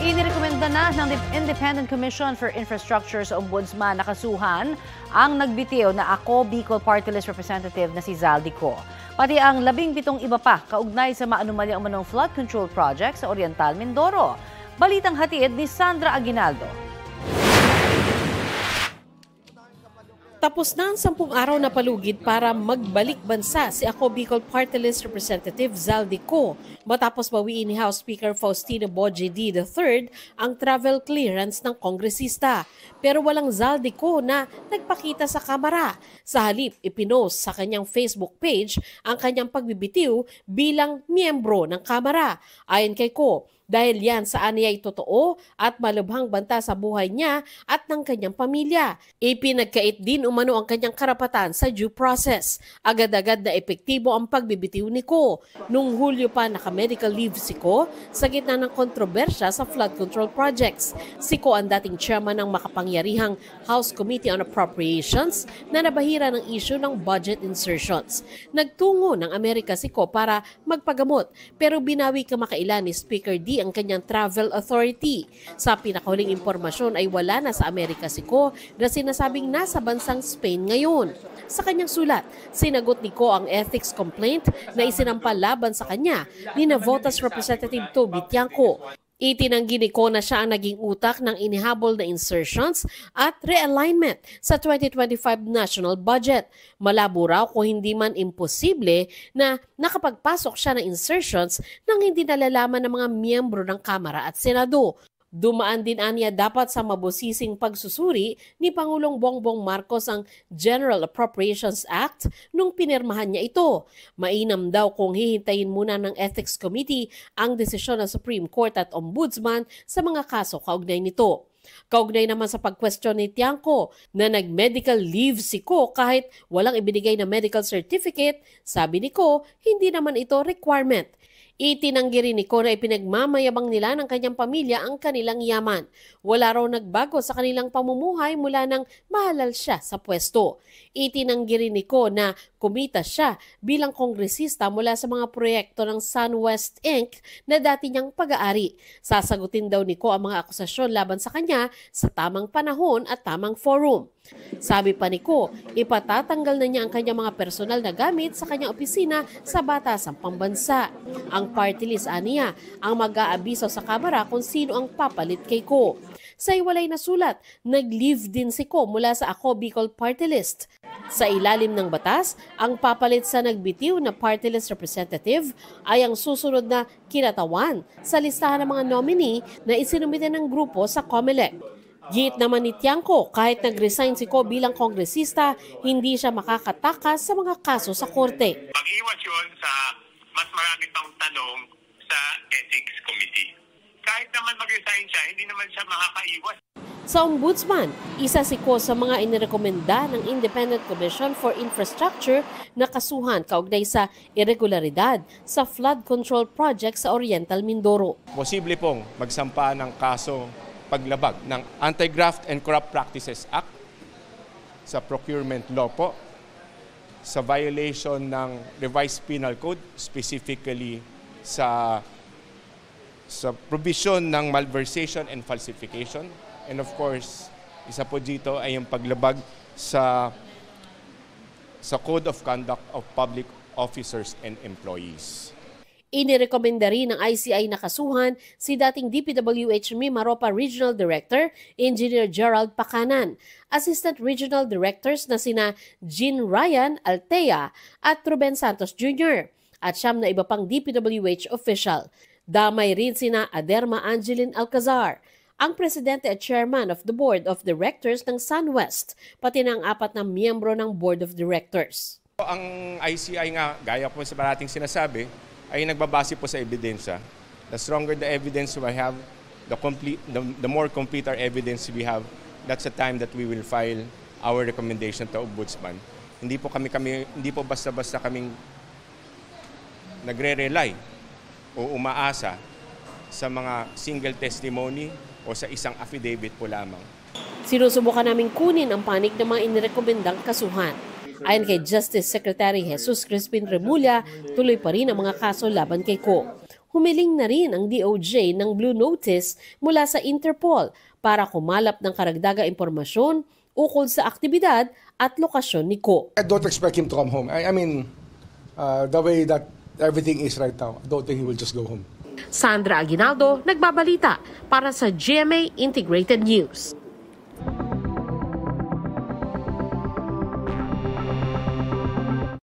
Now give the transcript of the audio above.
Inirekomenda na ng Independent Commission for Infrastructure sa Ombudsman na kasuhan ang nagbitiw na Ako Bicol Party List Representative na si Zaldico. Pati ang 17 iba pa kaugnay sa maanumalyang umanong flood control project sa Oriental Mindoro. Balitang hatid ni Sandra Aguinaldo. Tapos na ang 10 araw na palugid para magbalik bansa si Ako Bicol Party List Representative Zaldico matapos bawiin ni House Speaker Faustino Boje D. III ang travel clearance ng kongresista. Pero walang Zaldico na nagpakita sa kamera. Sa halip, ipinost sa kanyang Facebook page ang kanyang pagbibitiw bilang miyembro ng kamera. Ayon kay Ko, dahil yan sa aniya ay totoo at malubhang banta sa buhay niya at ng kanyang pamilya. Ipinagkait din umano ang kanyang karapatan sa due process. Agad-agad na epektibo ang pagbibitiw ni Ko. Noong Hulyo pa naka-medical leave si Ko sa gitna ng kontrobersya sa flood control projects. Si Ko ang dating chairman ng makapangyarihang House Committee on Appropriations na nabahira ng issue ng budget insertions. Nagtungo ng Amerika si Ko para magpagamot pero binawi kamakailan ni Speaker D ang kanyang travel authority. Sa pinakahuling impormasyon ay wala na sa Amerika si Ko na sinasabing nasa bansang Spain ngayon. Sa kanyang sulat, sinagot ni Ko ang ethics complaint na isinampal laban sa kanya ni Navotas Representative Toby Tiangco. Itinanggi ni Ko na siya ang naging utak ng inihabol na insertions at realignment sa 2025 national budget. Malabo raw kung hindi man imposible na nakapagpasok siya ng insertions nang hindi nalalaman ng mga miyembro ng Kamara at Senado. Dumaan din aniya dapat sa mabusising pagsusuri ni Pangulong Bongbong Marcos ang General Appropriations Act nung pinirmahan niya ito. Mainam daw kung hihintayin muna ng Ethics Committee ang desisyon ng Supreme Court at Ombudsman sa mga kaso kaugnay nito. Kaugnay naman sa pag-question ni Tiangco na nag-medical leave si Ko kahit walang ibinigay na medical certificate, sabi ni Ko, hindi naman ito requirement. Itinanggi rin ni Ko na ipinagmamayabang nila ng kanyang pamilya ang kanilang yaman. Wala raw nagbago sa kanilang pamumuhay mula nang mahalal siya sa pwesto. Itinanggi rin ni Ko na kumita siya bilang kongresista mula sa mga proyekto ng SunWest Inc. na dati niyang pag-aari. Sasagutin daw ni Ko ang mga akusasyon laban sa kanya sa tamang panahon at tamang forum. Sabi pa ni Ko, ipatatanggal na niya ang kanyang mga personal na gamit sa kanyang opisina sa Batasang Pambansa. Ang party list aniya ang mag-aabiso sa Kamara kung sino ang papalit kay Ko. Sa iwalay na sulat, nag-leave din si Ko mula sa Ako Bicol Party List. Sa ilalim ng batas, ang papalit sa nagbitiw na party list representative ay ang susunod na kinatawan sa listahan ng mga nominee na isinumite ng grupo sa COMELEC. Git naman ni Tiangco, kahit nag-resign si Ko bilang kongresista, hindi siya makakatakas sa mga kaso sa korte. Pag-iwas yun sa mas marami pang tanong sa Ethics Committee. Kahit naman mag-resign siya, hindi naman siya makakaiwas. Sa Ombudsman, isa si Ko sa mga inirekomenda ng Independent Commission for Infrastructure na kasuhan kaugnay sa irregularidad sa flood control project sa Oriental Mindoro. Posible pong magsampa ng kaso paglabag ng Anti-Graft and Corrupt Practices Act sa procurement law po, sa violation ng revised penal code, specifically sa provision ng malversation and falsification. And of course, isa po dito ay yung paglabag sa Code of Conduct of Public Officers and Employees. Inirekomenda rin ng ICI na kasuhan si dating DPWH Mimaropa Regional Director, Engineer Gerald Pacanan, Assistant Regional Directors na sina Jean Ryan Altea at Ruben Santos Jr., at siyam na iba pang DPWH official. Damay rin sina Aderma Angeline Alcazar, ang presidente at chairman of the Board of Directors ng SunWest, pati ng 4 na miyembro ng Board of Directors. Ang ICI nga, gaya po sa parating sinasabi, ay nagbabase po sa ebidensya. The stronger the evidence we have, the more complete our evidence we have, that's the time that we will file our recommendation to Ombudsman. Hindi po basta-basta kaming nagre-rely o umaasa sa mga single testimony o sa isang affidavit po lamang. Sinusubukan namin kunin ang panig ng mga inirekomendang kasuhan. Ayon kay Justice Secretary Jesus Crispin Remulla, tuloy pa rin ang mga kaso laban kay Ko. humiling na rin ang DOJ ng Blue Notice mula sa Interpol para kumalap ng karagdagang impormasyon ukol sa aktibidad at lokasyon ni Ko. I don't expect him to come home. I mean, the way that everything is right now, I don't think he will just go home. Sandra Aguinaldo, nagbabalita para sa GMA Integrated News.